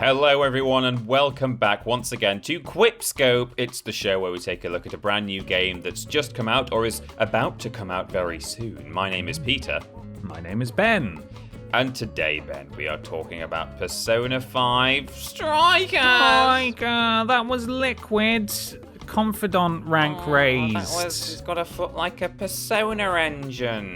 Hello everyone and welcome back once again to QuipScope. It's the show where we take a look at a brand new game that's just come out or is about to come out very soon. My name is Peter. My name is Ben. And today, Ben, we are talking about Persona 5 Strikers. That was Liquid. Confidant rank raised. It's got a foot like a Persona engine.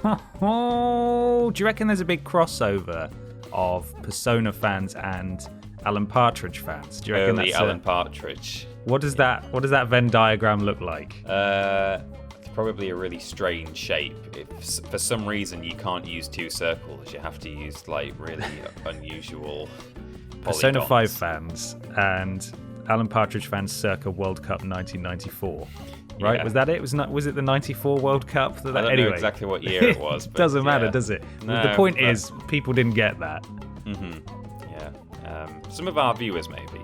Do you reckon there's a big crossover of Persona fans and Alan Partridge fans? Do you reckon that's Alan Partridge? What does that Venn diagram look like? It's probably a really strange shape. If for some reason you can't use two circles, you have to use like really unusual polygons. Persona 5 fans and Alan Partridge fans circa World Cup 1994. Right, yeah. Was that it? Was it the 94 World Cup? I don't know exactly what year it was. But doesn't matter, does it? No, the point is, people didn't get that. Mm-hmm. Yeah. Some of our viewers maybe.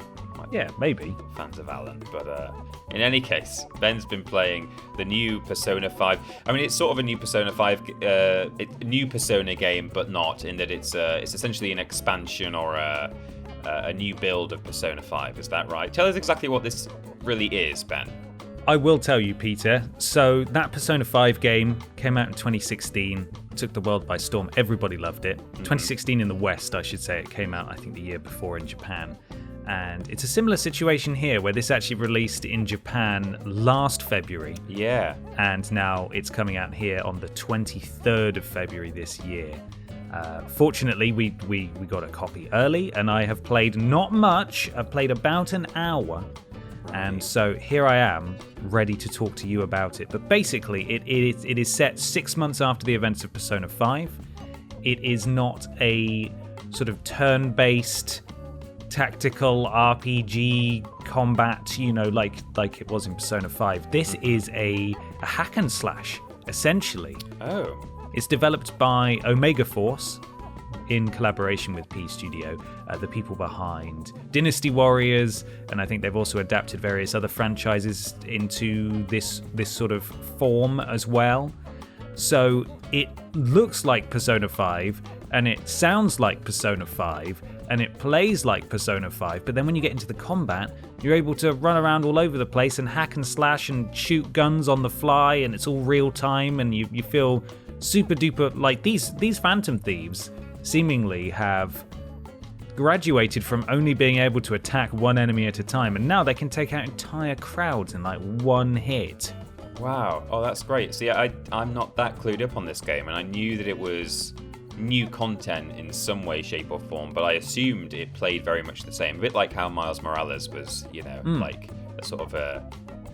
Maybe. Fans of Alan. But in any case, Ben's been playing the new Persona 5. I mean, it's sort of a new Persona 5, new Persona game, but not, in that it's essentially an expansion or a new build of Persona 5. Is that right? Tell us exactly what this really is, Ben. I will tell you, Peter. So that Persona 5 game came out in 2016, took the world by storm. Everybody loved it. 2016 in the West, I should say. It came out, I think, the year before in Japan. And it's a similar situation here, where this actually released in Japan last February. Yeah. And now it's coming out here on the 23rd of February this year. Fortunately, we got a copy early, and I have played not much. I've played about an hour. And so here I am, ready to talk to you about it. But basically, it is set 6 months after the events of Persona 5. It is not a sort of turn-based tactical RPG combat, like it was in Persona 5. This is a hack and slash, essentially. Oh. It's developed by Omega Force in collaboration with P Studio, the people behind Dynasty Warriors, and I think they've also adapted various other franchises into this sort of form as well. So it looks like Persona 5, and it sounds like Persona 5, and it plays like Persona 5, but then when you get into the combat, you're able to run around all over the place and hack and slash and shoot guns on the fly, and it's all real time, and you feel super duper like these Phantom Thieves seemingly have graduated from only being able to attack one enemy at a time, and now they can take out entire crowds in like one hit. Wow. Oh, that's great. See, I'm not that clued up on this game, and I knew that it was new content in some way, shape, or form, but I assumed it played very much the same. A bit like how Miles Morales was, like a sort of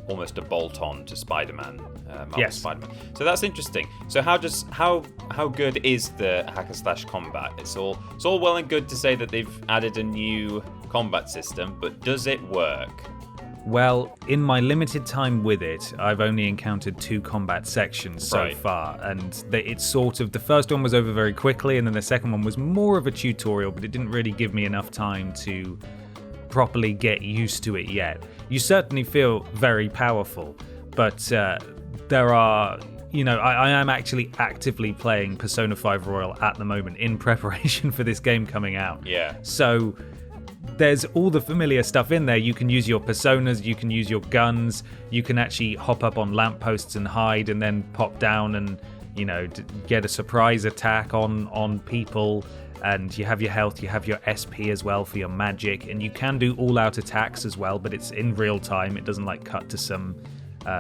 almost a bolt-on to Spider-Man. Yes. Spider-Man. So that's interesting. So how good is the hack and slash combat? It's all well and good to say that they've added a new combat system, but does it work? Well, in my limited time with it, I've only encountered 2 combat sections so far, and it's sort of, the first one was over very quickly, and then the second one was more of a tutorial, but it didn't really give me enough time to properly get used to it yet. You certainly feel very powerful, but there are, I am actually actively playing Persona 5 Royal at the moment in preparation for this game coming out. Yeah. So there's all the familiar stuff in there. You can use your personas, you can use your guns, you can actually hop up on lampposts and hide and then pop down and, get a surprise attack on people. And you have your health, you have your SP as well for your magic, and you can do all-out attacks as well, but it's in real time. It doesn't cut to some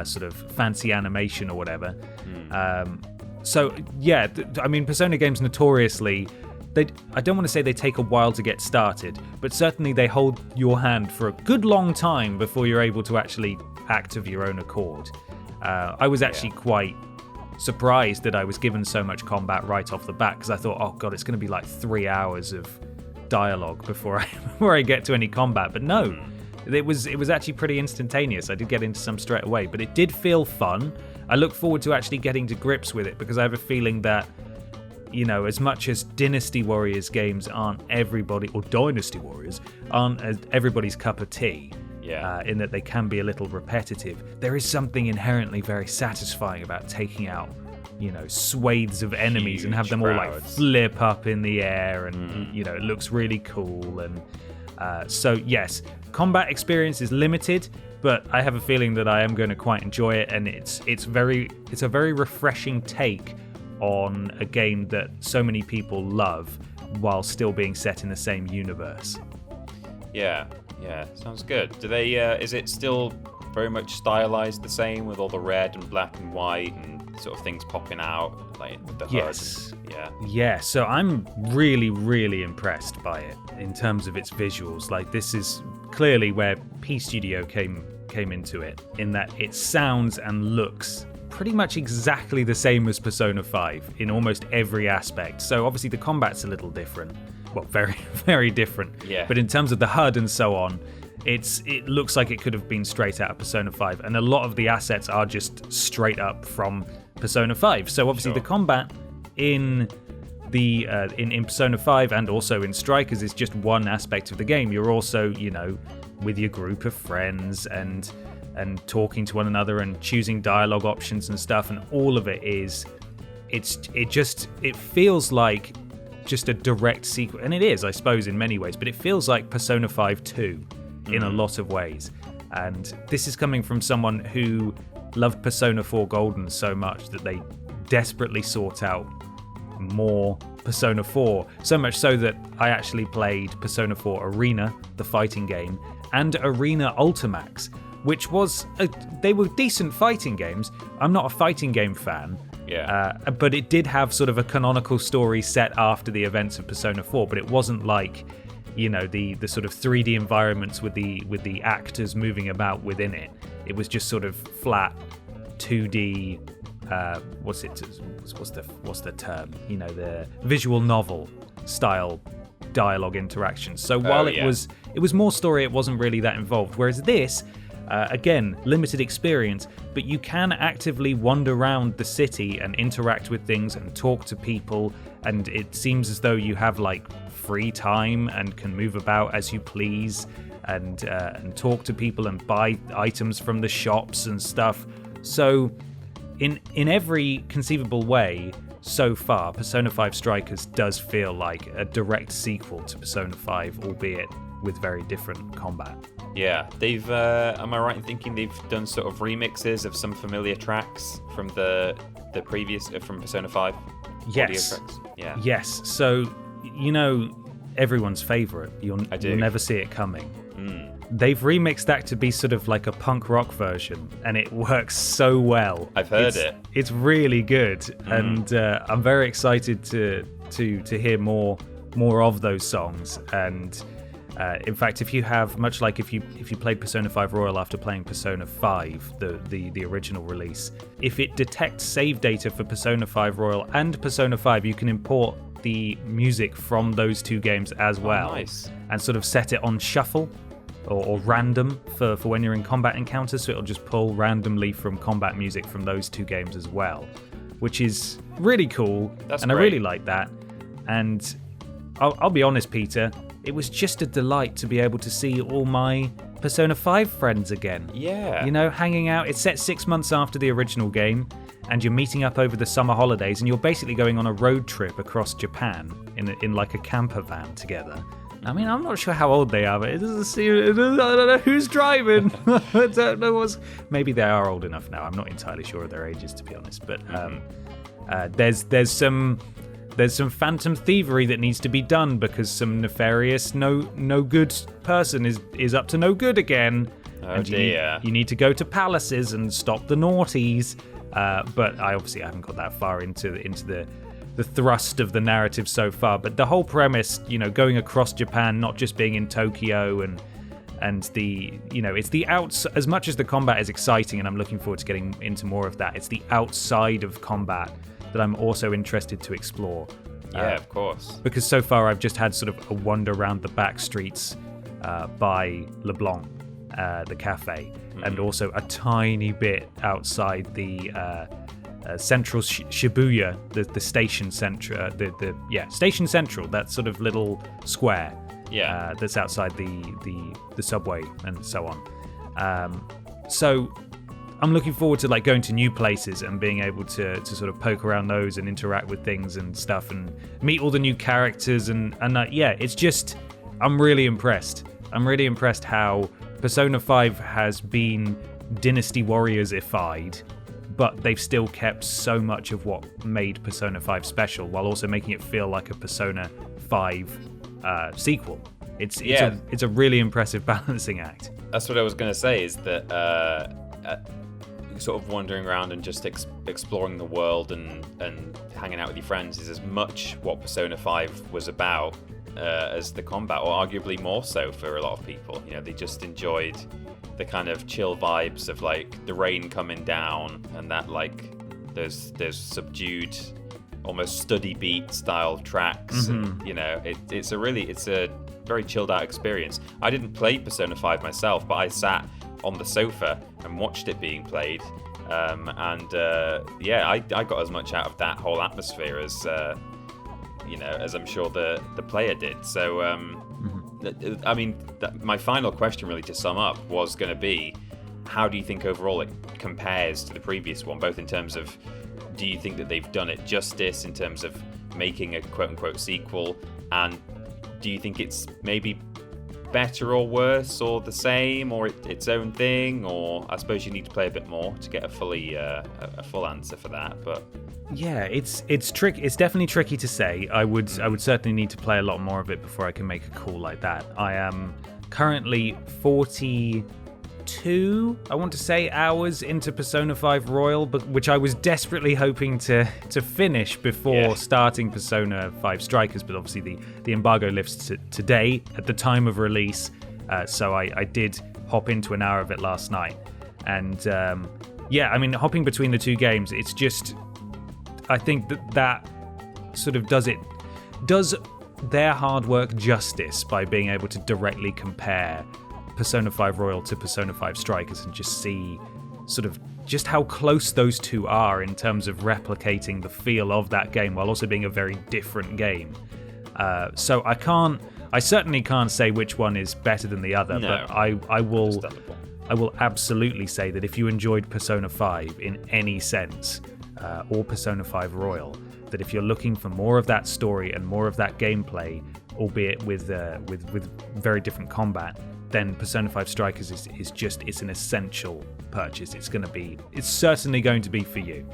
sort of fancy animation or whatever. So yeah, Persona games notoriously, I don't want to say they take a while to get started, but certainly they hold your hand for a good long time before you're able to actually act of your own accord. I was actually quite surprised that I was given so much combat right off the bat, because I thought, oh god, it's going to be like 3 hours of dialogue before I get to any combat. But no, it was actually pretty instantaneous. I did get into some straight away, but it did feel fun. I look forward to actually getting to grips with it, because I have a feeling that, as much as Dynasty Warriors games aren't everybody, or Dynasty Warriors aren't everybody's cup of tea, in that they can be a little repetitive, there is something inherently very satisfying about taking out swathes of enemies and have them all like flip up in the air, and it looks really cool. And so yes, combat experience is limited, but I have a feeling that I am going to quite enjoy it, and it's a very refreshing take on a game that so many people love while still being set in the same universe. Yeah, sounds good. Do they? Is it still very much stylized the same with all the red and black and white and sort of things popping out, like with the HUD? Yes. Yeah. So I'm really, really impressed by it in terms of its visuals. Like, this is clearly where P Studio came into it, in that it sounds and looks pretty much exactly the same as Persona 5 in almost every aspect. So obviously the combat's a little different. Well, very, very different. Yeah. But in terms of the HUD and so on, it looks like it could have been straight out of Persona 5, and a lot of the assets are just straight up from Persona 5. So obviously the combat in Persona 5 and also in Strikers is just one aspect of the game. You're also, with your group of friends and talking to one another and choosing dialogue options and stuff, and all of it it feels like just a direct sequel, and it is, I suppose, in many ways, but it feels like Persona 5 2 in a lot of ways. And this is coming from someone who loved Persona 4 Golden so much that they desperately sought out more Persona 4, so much so that I actually played Persona 4 Arena, the fighting game, and Arena Ultimax, which they were decent fighting games. I'm not a fighting game fan, but it did have sort of a canonical story set after the events of Persona 4, but it wasn't like, the sort of 3D environments with the actors moving about within it. It was just sort of flat 2D. What's the term? The visual novel style dialogue interactions. So while it was more story, it wasn't really that involved. Whereas this, again, limited experience, but you can actively wander around the city and interact with things and talk to people, and it seems as though you have like free time and can move about as you please, and talk to people and buy items from the shops and stuff. So in every conceivable way, so far, Persona 5 Strikers does feel like a direct sequel to Persona 5, albeit with very different combat. Yeah, they've. Am I right in thinking they've done sort of remixes of some familiar tracks from the previous from Persona 5? Yes. Audio tracks? Yeah. Yes. So everyone's favorite. You'll never see it coming. They've remixed that to be sort of like a punk rock version, and it works so well. I've heard it. It's really good, and I'm very excited to hear more of those songs. And in fact, if you have, much like if you played Persona 5 Royal after playing Persona 5, the original release, if it detects save data for Persona 5 Royal and Persona 5, you can import the music from those two games as well. Nice. And sort of set it on shuffle or random for when you're in combat encounters, so it'll just pull randomly from combat music from those two games as well, which is really cool. That's and great. I really like that. And I'll be honest, Peter, it was just a delight to be able to see all my Persona 5 friends again. Yeah. Hanging out. It's set 6 months after the original game, and you're meeting up over the summer holidays, and you're basically going on a road trip across Japan in like a camper van together. I mean, I'm not sure how old they are, but it doesn't seem. I don't know who's driving. I don't know maybe they are old enough now. I'm not entirely sure of their ages, to be honest. But there's some phantom thievery that needs to be done because some nefarious, no good person is up to no good again. Oh and dear! You need to go to palaces and stop the naughties. But I obviously haven't got that far into the thrust of the narrative so far. But the whole premise, going across Japan, not just being in Tokyo, and the, it's the outs. As much as the combat is exciting, and I'm looking forward to getting into more of that, it's the outside of combat that I'm also interested to explore. Yeah, of course. Because so far I've just had sort of a wander around the back streets by LeBlanc, the cafe, and also a tiny bit outside the central Shibuya, the station central, station central, that sort of little square. Yeah. That's outside the subway and so on. So I'm looking forward to like going to new places and being able to sort of poke around those and interact with things and stuff and meet all the new characters and yeah, it's just, I'm really impressed. I'm really impressed how Persona 5 has been Dynasty Warriors-ified, but they've still kept so much of what made Persona 5 special while also making it feel like a Persona 5 sequel. It's a really impressive balancing act. That's what I was going to say, is that sort of wandering around and just exploring the world and hanging out with your friends is as much what Persona 5 was about as the combat, or arguably more so for a lot of people. You know, they just enjoyed the kind of chill vibes of like the rain coming down and that like there's subdued, almost study beat style tracks. And, you know, it's a very chilled out experience. I didn't play Persona 5 myself, but I sat on the sofa and watched it being played, I got as much out of that whole atmosphere as as I'm sure the player did. So I mean, my final question really to sum up was going to be, how do you think overall it compares to the previous one, both in terms of, do you think that they've done it justice in terms of making a quote-unquote sequel, and do you think it's maybe better or worse or the same or its own thing? Or I suppose you need to play a bit more to get a full answer for that. But yeah, it's tricky. It's definitely tricky to say. I would certainly need to play a lot more of it before I can make a call like that. I am currently 42, I want to say, hours into Persona 5 Royal, but which I was desperately hoping to finish before starting Persona 5 Strikers, but obviously the embargo lifts today at the time of release, so I did hop into an hour of it last night. And I mean, hopping between the two games, it's just, I think that sort of does their hard work justice by being able to directly compare Persona 5 Royal to Persona 5 Strikers and just see sort of just how close those two are in terms of replicating the feel of that game while also being a very different game. So I certainly can't say which one is better than the other, but I will absolutely say that if you enjoyed Persona 5 in any sense, or Persona 5 Royal, that if you're looking for more of that story and more of that gameplay, albeit with very different combat, then Persona 5 Strikers it's an essential purchase. It's certainly going to be for you.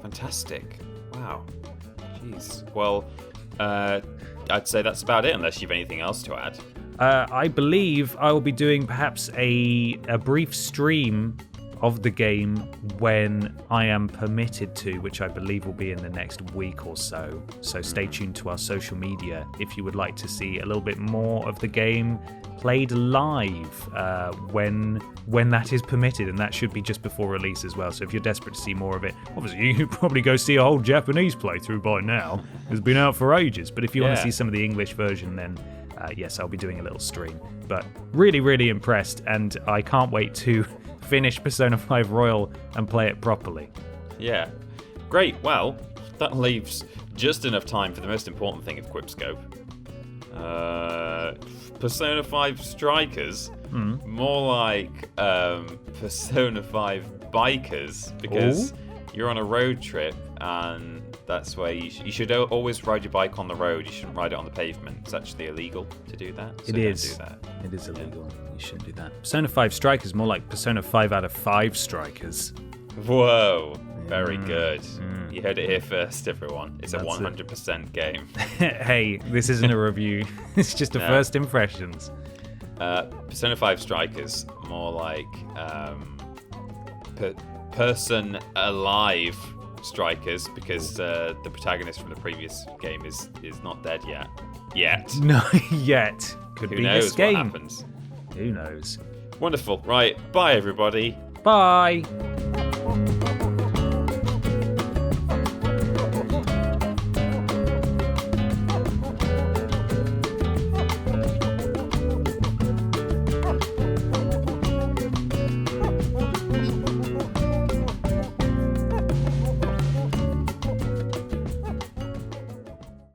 Fantastic. Wow. Jeez. Well, I'd say that's about it, unless you have anything else to add. I believe I will be doing perhaps a brief stream of the game when I am permitted to, which I believe will be in the next week or so. So stay tuned to our social media if you would like to see a little bit more of the game played live when that is permitted, and that should be just before release as well. So if you're desperate to see more of it, obviously you could probably go see a whole Japanese playthrough by now. It's been out for ages, but if you want to see some of the English version, then yes, I'll be doing a little stream. But really, really impressed, and I can't wait to finish Persona 5 Royal and play it properly. Yeah. Great. Well, that leaves just enough time for the most important thing of QuipScope. Persona 5 Strikers. More like Persona 5 Bikers, because you're on a road trip, and that's where you should always ride your bike on the road. You shouldn't ride it on the pavement. It's actually illegal to do that. So it is. Do that. It is illegal. You shouldn't do that. Persona 5 Strikers, more like Persona 5 out of 5 Strikers. Whoa. Very good. You heard it here first, everyone. It's a 100% game. Hey, this isn't a review. It's just a first impressions. Persona 5 Strikers, more like Person Alive Strikers, because the protagonist from the previous game is not dead yet. Not yet. Could Who be knows this game. what happens? Who knows? Wonderful. Right. Bye, everybody. Bye.